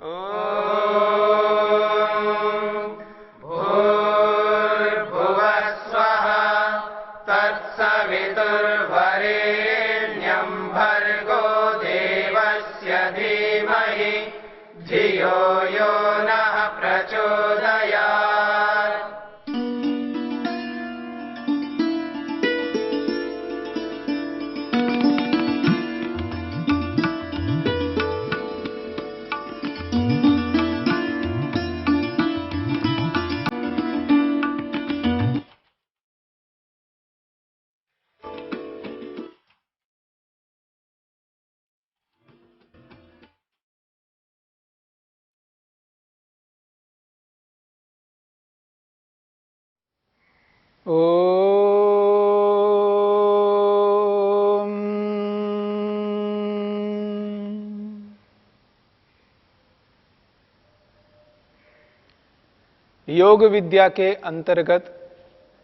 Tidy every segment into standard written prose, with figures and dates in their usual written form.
भूर्भुवः स्वः तत्सवितुर्वरेण्यं भर्गो देवस्य धीमहि धियो यो नः प्रचोदयात्। ओम। योग विद्या के अंतर्गत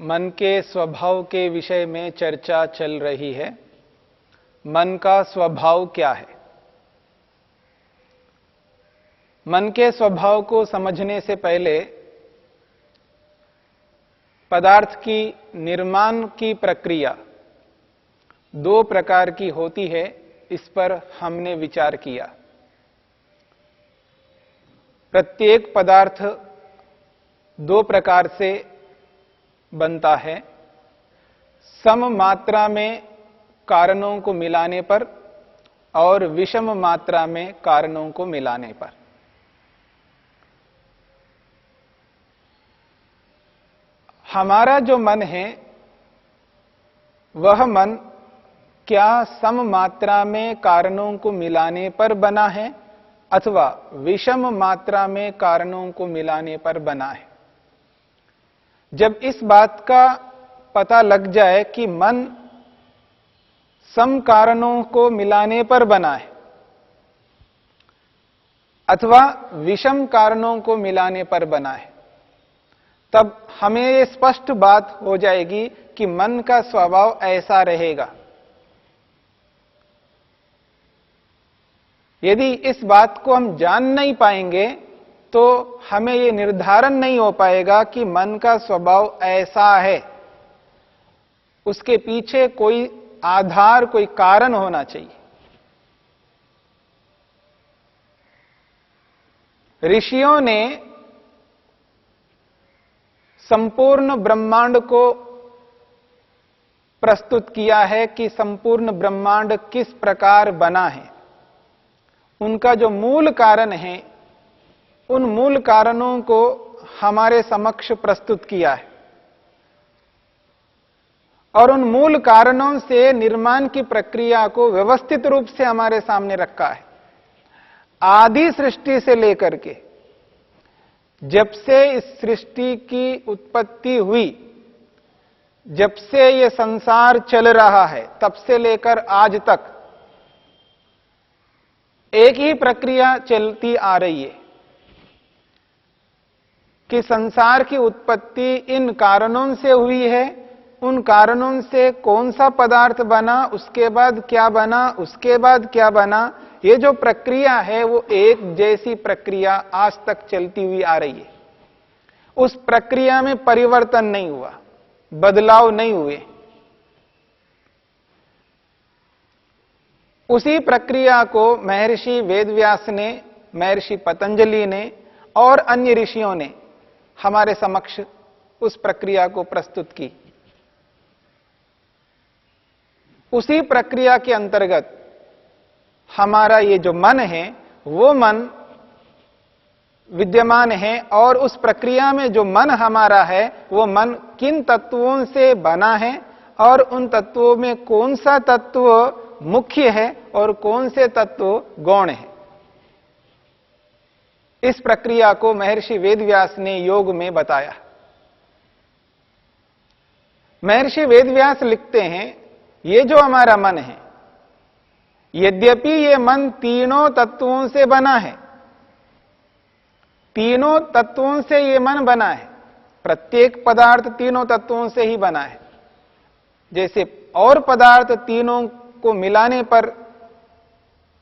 मन के स्वभाव के विषय में चर्चा चल रही है। मन का स्वभाव क्या है? मन के स्वभाव को समझने से पहले पदार्थ की निर्माण की प्रक्रिया दो प्रकार की होती है, इस पर हमने विचार किया। प्रत्येक पदार्थ दो प्रकार से बनता है, सम मात्रा में कारणों को मिलाने पर और विषम मात्रा में कारणों को मिलाने पर। हमारा जो मन है वह मन क्या सम मात्रा में कारणों को मिलाने पर बना है अथवा विषम मात्रा में कारणों को मिलाने पर बना है? जब इस बात का पता लग जाए कि मन सम कारणों को मिलाने पर बना है अथवा विषम कारणों को मिलाने पर बना है, तब हमें ये स्पष्ट बात हो जाएगी कि मन का स्वभाव ऐसा रहेगा। यदि इस बात को हम जान नहीं पाएंगे तो हमें ये निर्धारण नहीं हो पाएगा कि मन का स्वभाव ऐसा है। उसके पीछे कोई आधार, कोई कारण होना चाहिए। ऋषियों ने संपूर्ण ब्रह्मांड को प्रस्तुत किया है कि संपूर्ण ब्रह्मांड किस प्रकार बना है। उनका जो मूल कारण है, उन मूल कारणों को हमारे समक्ष प्रस्तुत किया है और उन मूल कारणों से निर्माण की प्रक्रिया को व्यवस्थित रूप से हमारे सामने रखा है। आदि सृष्टि से लेकर के जब से इस सृष्टि की उत्पत्ति हुई, जब से ये संसार चल रहा है, तब से लेकर आज तक एक ही प्रक्रिया चलती आ रही है कि संसार की उत्पत्ति इन कारणों से हुई है। उन कारणों से कौन सा पदार्थ बना, उसके बाद क्या बना, उसके बाद क्या बना, ये जो प्रक्रिया है वो एक जैसी प्रक्रिया आज तक चलती हुई आ रही है। उस प्रक्रिया में परिवर्तन नहीं हुआ, बदलाव नहीं हुए। उसी प्रक्रिया को महर्षि वेदव्यास ने, महर्षि पतंजलि ने और अन्य ऋषियों ने हमारे समक्ष उस प्रक्रिया को प्रस्तुत की। उसी प्रक्रिया के अंतर्गत हमारा ये जो मन है वो मन विद्यमान है और उस प्रक्रिया में जो मन हमारा है वो मन किन तत्वों से बना है और उन तत्वों में कौन सा तत्व मुख्य है और कौन से तत्व गौण है। इस प्रक्रिया को महर्षि वेदव्यास ने योग में बताया। महर्षि वेदव्यास लिखते हैं, ये जो हमारा मन है, यद्यपि ये मन तीनों तत्वों से बना है, तीनों तत्वों से ये मन बना है, प्रत्येक पदार्थ तीनों तत्वों से ही बना है। जैसे और पदार्थ तीनों को मिलाने पर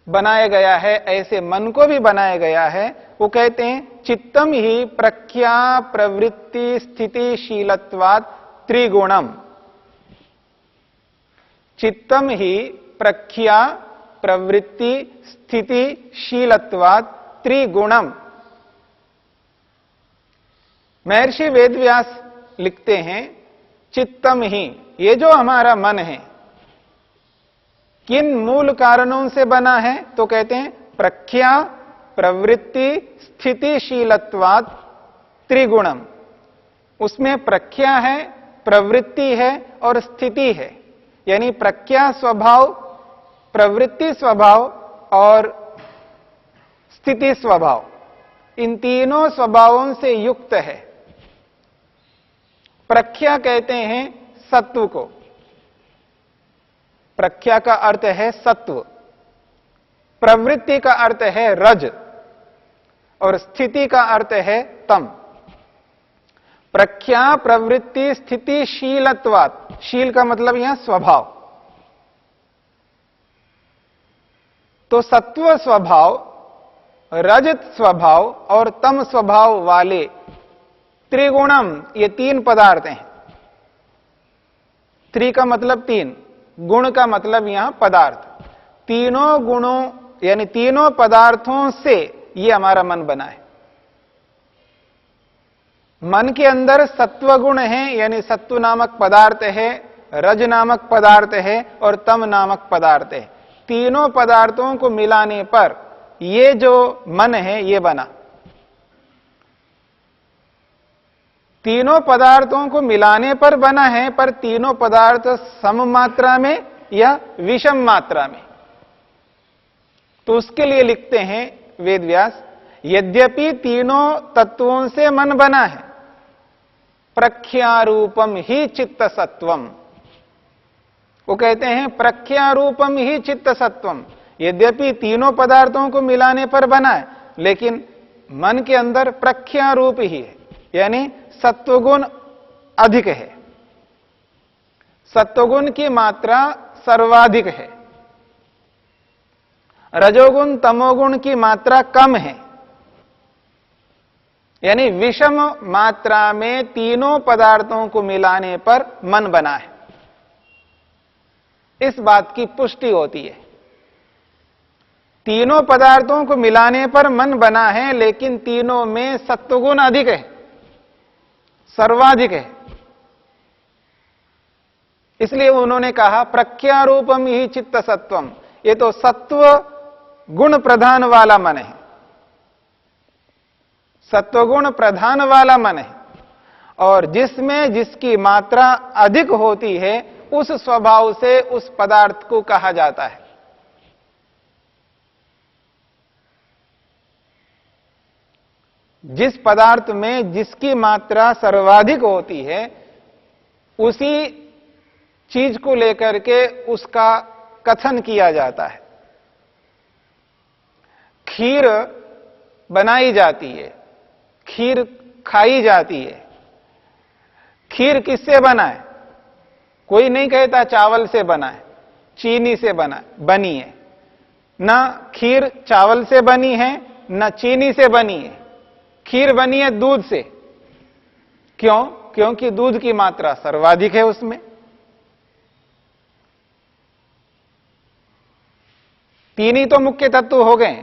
बनाया गया है, ऐसे मन को भी बनाया गया है। वो कहते हैं चित्तम ही प्रख्या प्रवृत्ति स्थितिशीलत्वात् त्रिगुणम। चित्तम ही प्रख्या प्रवृत्ति स्थितिशीलत्वात् त्रिगुणम। महर्षि वेदव्यास लिखते हैं चित्तम ही, ये जो हमारा मन है किन मूल कारणों से बना है? तो कहते हैं प्रख्या प्रवृत्ति स्थितिशीलत्वात् त्रिगुणम। उसमें प्रख्या है, प्रवृत्ति है और स्थिति है। यानी प्रख्या स्वभाव, प्रवृत्ति स्वभाव और स्थिति स्वभाव, इन तीनों स्वभावों से युक्त है। प्रख्या कहते हैं सत्व को, प्रख्या का अर्थ है सत्व, प्रवृत्ति का अर्थ है रज और स्थिति का अर्थ है तम। प्रख्या प्रवृत्ति स्थितिशीलत्वात्, शील का मतलब यहां स्वभाव। तो सत्व स्वभाव, रजत स्वभाव और तम स्वभाव वाले त्रिगुणम, ये तीन पदार्थ हैं। त्रि का मतलब तीन, गुण का मतलब यहां पदार्थ। तीनों गुणों यानी तीनों पदार्थों से ये हमारा मन बना है। मन के अंदर सत्व गुण है, यानी सत्व नामक पदार्थ है, रज नामक पदार्थ है और तम नामक पदार्थ है। तीनों पदार्थों को मिलाने पर ये जो मन है ये बना। तीनों पदार्थों को मिलाने पर बना है, पर तीनों पदार्थ सम मात्रा में या विषम मात्रा में। तो उसके लिए लिखते हैं वेदव्यास, यद्यपि तीनों तत्वों से मन बना है, प्रख्यारूपम ही चित्त सत्वम। वो कहते हैं प्रख्यारूपम ही चित्त सत्वम। यद्यपि तीनों पदार्थों को मिलाने पर बना है, लेकिन मन के अंदर प्रख्यारूप ही है, यानी सत्वगुण अधिक है। सत्वगुण की मात्रा सर्वाधिक है, रजोगुण तमोगुण की मात्रा कम है। यानी विषम मात्रा में तीनों पदार्थों को मिलाने पर मन बना है। इस बात की पुष्टि होती है। तीनों पदार्थों को मिलाने पर मन बना है, लेकिन तीनों में सत्वगुण अधिक है, सर्वाधिक है। इसलिए उन्होंने कहा प्रख्यारूपम ही चित्त सत्वम। ये तो सत्व गुण प्रधान वाला मन है, सत्वगुण प्रधान वाला मन है। और जिसमें जिसकी मात्रा अधिक होती है, उस स्वभाव से उस पदार्थ को कहा जाता है। जिस पदार्थ में जिसकी मात्रा सर्वाधिक होती है, उसी चीज को लेकर के उसका कथन किया जाता है। खीर बनाई जाती है, खीर खाई जाती है। खीर किससे बना है? कोई नहीं कहता चावल से बना है, चीनी से बनी है। ना खीर चावल से बनी है, ना चीनी से बनी है। खीर बनी है दूध से। क्यों? क्योंकि दूध की मात्रा सर्वाधिक है उसमें। तीन ही तो मुख्य तत्व हो गए।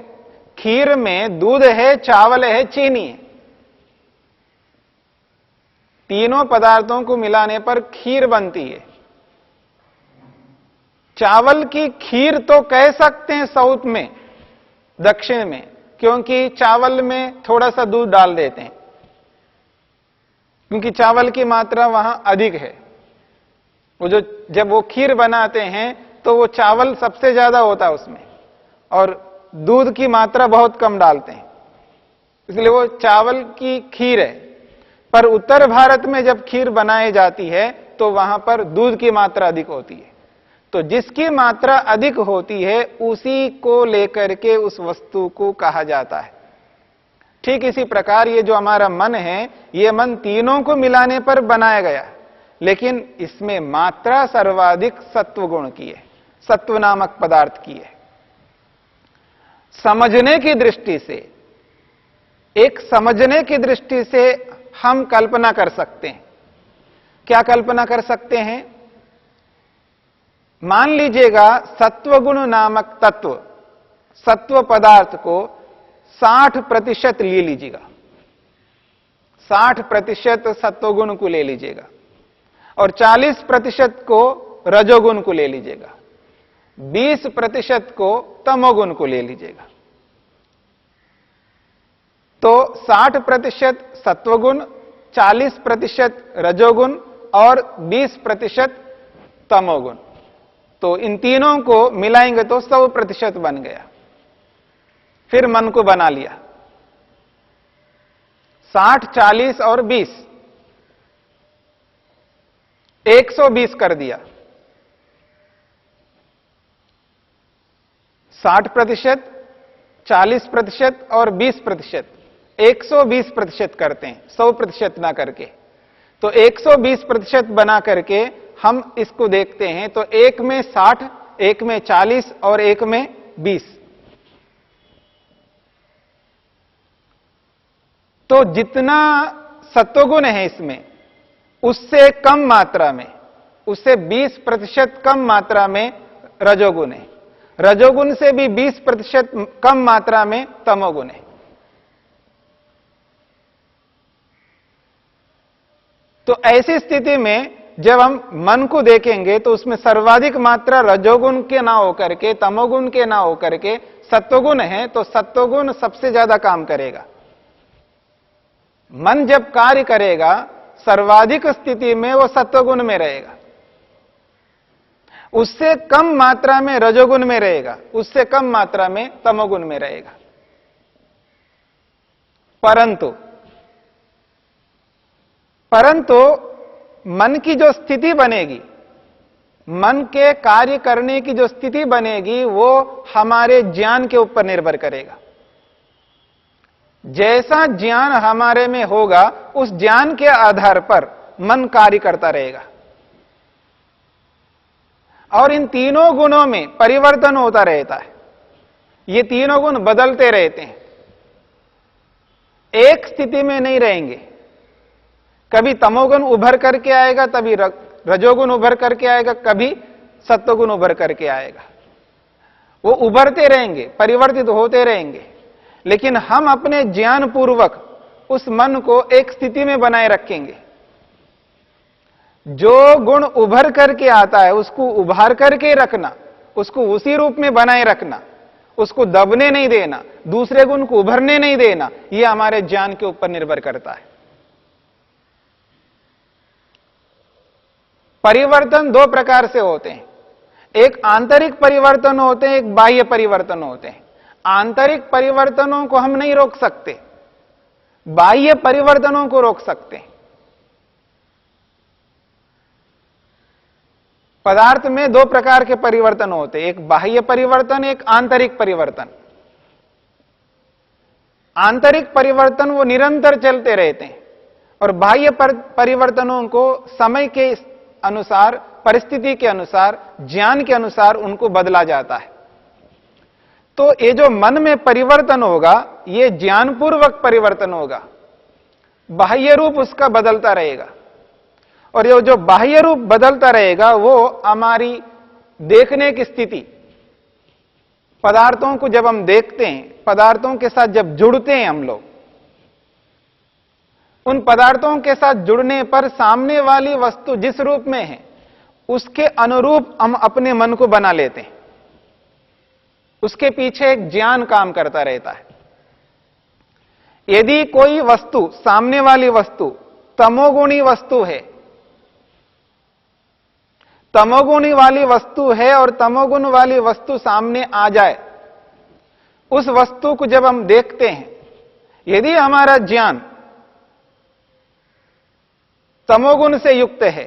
खीर में दूध है, चावल है, चीनी है। तीनों पदार्थों को मिलाने पर खीर बनती है। चावल की खीर तो कह सकते हैं साउथ में, दक्षिण में, क्योंकि चावल में थोड़ा सा दूध डाल देते हैं, क्योंकि चावल की मात्रा वहां अधिक है। वो जब वो खीर बनाते हैं तो वो चावल सबसे ज्यादा होता है उसमें, और दूध की मात्रा बहुत कम डालते हैं, इसलिए वो चावल की खीर है। पर उत्तर भारत में जब खीर बनाई जाती है तो वहां पर दूध की मात्रा अधिक होती है। तो जिसकी मात्रा अधिक होती है उसी को लेकर के उस वस्तु को कहा जाता है। ठीक इसी प्रकार ये जो हमारा मन है, ये मन तीनों को मिलाने पर बनाया गया, लेकिन इसमें मात्रा सर्वाधिक सत्व गुण की है, सत्व नामक पदार्थ की है। समझने की दृष्टि से, एक समझने की दृष्टि से हम कल्पना कर सकते हैं। क्या कल्पना कर सकते हैं? मान लीजिएगा सत्वगुण नामक तत्व, सत्व पदार्थ को 60% ले लीजिएगा, 60% सत्वगुण को ले लीजिएगा और 40% को रजोगुण को ले लीजिएगा, 20% को तमोगुण को ले लीजिएगा। तो 60% सत्वगुण, 40% रजोगुण और 20% तमोगुण, तो इन तीनों को मिलाएंगे तो 100% बन गया। फिर मन को बना लिया 60, 40 और 20, 120 कर दिया। 60%, 40% और 20%, 120% करते हैं, 100% ना करके। तो 120% बना करके हम इसको देखते हैं, तो एक में 60, एक में 40 और एक में 20। तो जितना सत्वगुण है इसमें, उससे कम मात्रा में, उससे 20% कम मात्रा में रजोगुण है, रजोगुण से भी 20% कम मात्रा में तमोगुण है। तो ऐसी स्थिति में जब हम मन को देखेंगे तो उसमें सर्वाधिक मात्रा रजोगुण के ना होकर के, तमोगुण के ना होकर के सत्वगुण है, तो सत्वगुण सबसे ज्यादा काम करेगा। मन जब कार्य करेगा सर्वाधिक स्थिति में वो सत्वगुण में रहेगा, उससे कम मात्रा में रजोगुण में रहेगा, उससे कम मात्रा में तमोगुण में रहेगा। परंतु मन की जो स्थिति बनेगी, मन के कार्य करने की जो स्थिति बनेगी, वो हमारे ज्ञान के ऊपर निर्भर करेगा। जैसा ज्ञान हमारे में होगा, उस ज्ञान के आधार पर मन कार्य करता रहेगा और इन तीनों गुणों में परिवर्तन होता रहता है। ये तीनों गुण बदलते रहते हैं, एक स्थिति में नहीं रहेंगे। कभी तमोगुण उभर करके आएगा, तभी रजोगुण उभर करके आएगा, कभी सत्वगुण उभर करके आएगा। वो उभरते रहेंगे, परिवर्तित होते रहेंगे, लेकिन हम अपने ज्ञान पूर्वक उस मन को एक स्थिति में बनाए रखेंगे। जो गुण उभर करके आता है उसको उभार करके रखना, उसको उसी रूप में बनाए रखना, उसको दबने नहीं देना, दूसरे गुण को उभरने नहीं देना, यह हमारे ज्ञान के ऊपर निर्भर करता है। परिवर्तन दो प्रकार से होते हैं, एक आंतरिक परिवर्तन होते हैं, एक बाह्य परिवर्तन होते हैं। आंतरिक परिवर्तनों को हम नहीं रोक सकते, बाह्य परिवर्तनों को रोक सकते हैं। पदार्थ में दो प्रकार के परिवर्तन होते हैं, एक बाह्य परिवर्तन, एक आंतरिक परिवर्तन। आंतरिक परिवर्तन वो निरंतर चलते रहते हैं और बाह्य परिवर्तनों को समय के अनुसार, परिस्थिति के अनुसार, ज्ञान के अनुसार उनको बदला जाता है। तो ये जो मन में परिवर्तन होगा, ये ज्ञानपूर्वक परिवर्तन होगा, बाह्य रूप उसका बदलता रहेगा। और ये जो बाह्य रूप बदलता रहेगा वो हमारी देखने की स्थिति, पदार्थों को जब हम देखते हैं, पदार्थों के साथ जब जुड़ते हैं हम लोग, उन पदार्थों के साथ जुड़ने पर सामने वाली वस्तु जिस रूप में है उसके अनुरूप हम अपने मन को बना लेते हैं। उसके पीछे एक ज्ञान काम करता रहता है। यदि कोई वस्तु, सामने वाली वस्तु तमोगुणी वस्तु है, तमोगुणी वाली वस्तु है और तमोगुण वाली वस्तु सामने आ जाए, उस वस्तु को जब हम देखते हैं, यदि हमारा ज्ञान तमोगुण से युक्त है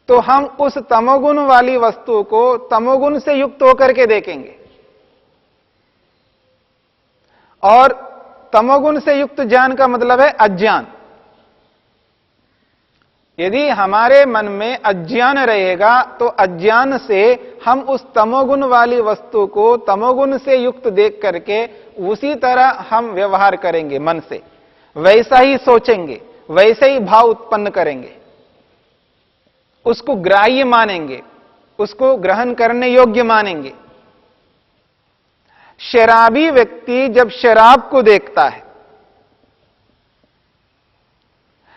तो हम उस तमोगुण वाली वस्तु को तमोगुण से युक्त होकर के देखेंगे। और तमोगुण से युक्त ज्ञान का मतलब है अज्ञान। यदि हमारे मन में अज्ञान रहेगा तो अज्ञान से हम उस तमोगुण वाली वस्तु को तमोगुण से युक्त देख करके उसी तरह हम व्यवहार करेंगे, मन से वैसा ही सोचेंगे, वैसे ही भाव उत्पन्न करेंगे, उसको ग्राह्य मानेंगे, उसको ग्रहण करने योग्य मानेंगे। शराबी व्यक्ति जब शराब को देखता है,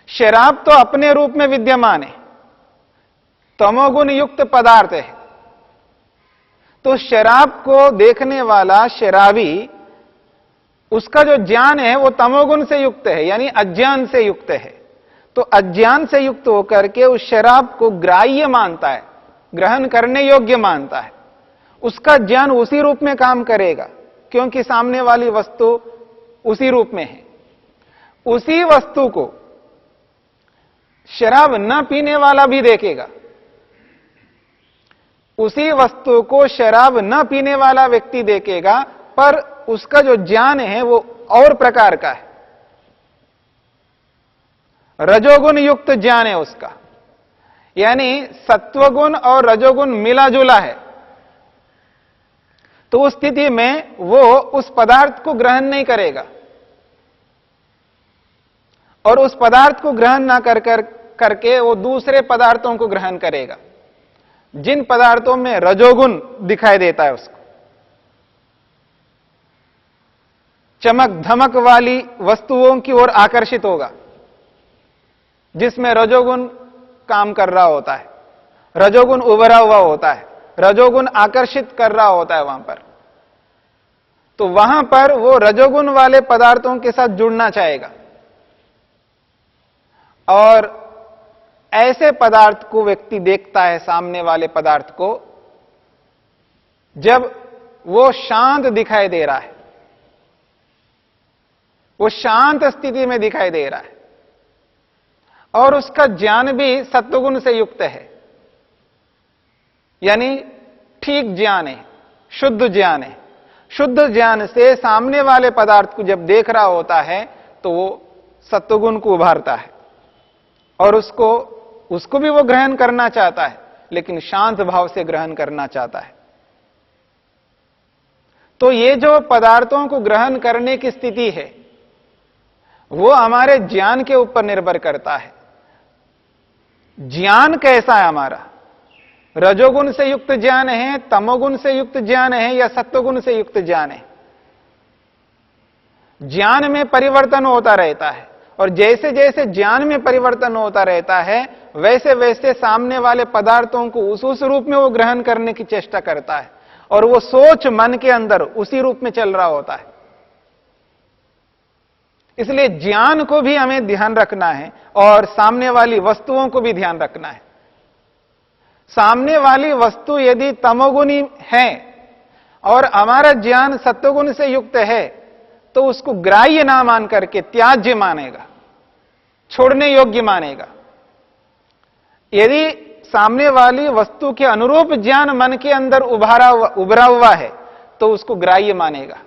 शराब तो अपने रूप में विद्यमान है, तमोगुण युक्त पदार्थ है, तो शराब को देखने वाला शराबी, उसका जो ज्ञान है वो तमोगुण से युक्त है, यानी अज्ञान से युक्त है। तो अज्ञान से युक्त होकर के उस शराब को ग्राह्य मानता है, ग्रहण करने योग्य मानता है। उसका ज्ञान उसी रूप में काम करेगा क्योंकि सामने वाली वस्तु उसी रूप में है। उसी वस्तु को शराब न पीने वाला भी देखेगा, उसी वस्तु को शराब न पीने वाला व्यक्ति देखेगा, पर उसका जो ज्ञान है वो और प्रकार का है, रजोगुण युक्त ज्ञान है उसका, यानी सत्वगुण और रजोगुण मिला जुला है। तो उस स्थिति में वो उस पदार्थ को ग्रहण नहीं करेगा और उस पदार्थ को ग्रहण ना करके वो दूसरे पदार्थों को ग्रहण करेगा, जिन पदार्थों में रजोगुण दिखाई देता है उसको। चमक धमक वाली वस्तुओं की ओर आकर्षित होगा जिसमें रजोगुण काम कर रहा होता है, रजोगुण उभरा हुआ होता है, रजोगुण आकर्षित कर रहा होता है वहां पर। तो वहां पर वो रजोगुण वाले पदार्थों के साथ जुड़ना चाहेगा और ऐसे पदार्थ को व्यक्ति देखता है, सामने वाले पदार्थ को, जब वो शांत दिखाई दे रहा है, वो शांत स्थिति में दिखाई दे रहा है और उसका ज्ञान भी सत्वगुण से युक्त है, यानी ठीक ज्ञान है, शुद्ध ज्ञान है। शुद्ध ज्ञान से सामने वाले पदार्थ को जब देख रहा होता है तो वो सत्वगुण को उभारता है और उसको भी वो ग्रहण करना चाहता है, लेकिन शांत भाव से ग्रहण करना चाहता है। तो ये जो पदार्थों को ग्रहण करने की स्थिति है वो हमारे ज्ञान के ऊपर निर्भर करता है। ज्ञान कैसा है हमारा, रजोगुण से युक्त ज्ञान है, तमोगुण से युक्त ज्ञान है या सत्वगुण से युक्त ज्ञान है। ज्ञान में परिवर्तन होता रहता है और जैसे जैसे ज्ञान में परिवर्तन होता रहता है वैसे वैसे सामने वाले पदार्थों को उस रूप में वो ग्रहण करने की चेष्टा करता है और वो सोच मन के अंदर उसी रूप में चल रहा होता है। इसलिए ज्ञान को भी हमें ध्यान रखना है और सामने वाली वस्तुओं को भी ध्यान रखना है। सामने वाली वस्तु यदि तमोगुणी है और हमारा ज्ञान सत्वगुण से युक्त है तो उसको ग्राह्य ना मान करके त्याज्य मानेगा, छोड़ने योग्य मानेगा। यदि सामने वाली वस्तु के अनुरूप ज्ञान मन के अंदर उभरा हुआ है तो उसको ग्राह्य मानेगा,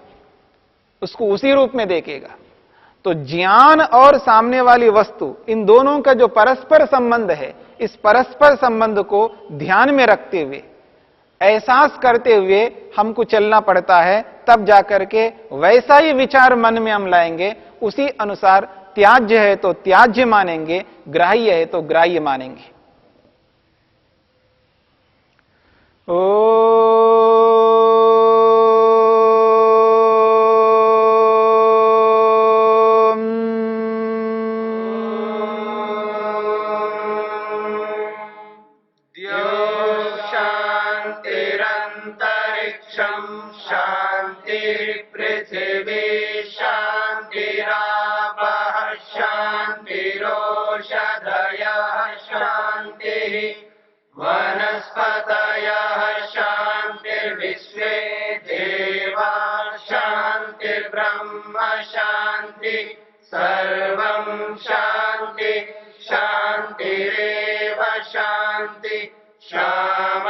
उसको उसी रूप में देखेगा। तो ज्ञान और सामने वाली वस्तु, इन दोनों का जो परस्पर संबंध है, इस परस्पर संबंध को ध्यान में रखते हुए, एहसास करते हुए हमको चलना पड़ता है। तब जाकर के वैसा ही विचार मन में हम लाएंगे, उसी अनुसार त्याज्य है तो त्याज्य मानेंगे, ग्राह्य है तो ग्राह्य मानेंगे। वनस्पतयः शान्तिर्विश्वे देवा शान्तिर्ब्रह्म शान्ति सर्वं शान्ति शान्तिरेव शान्ति शाम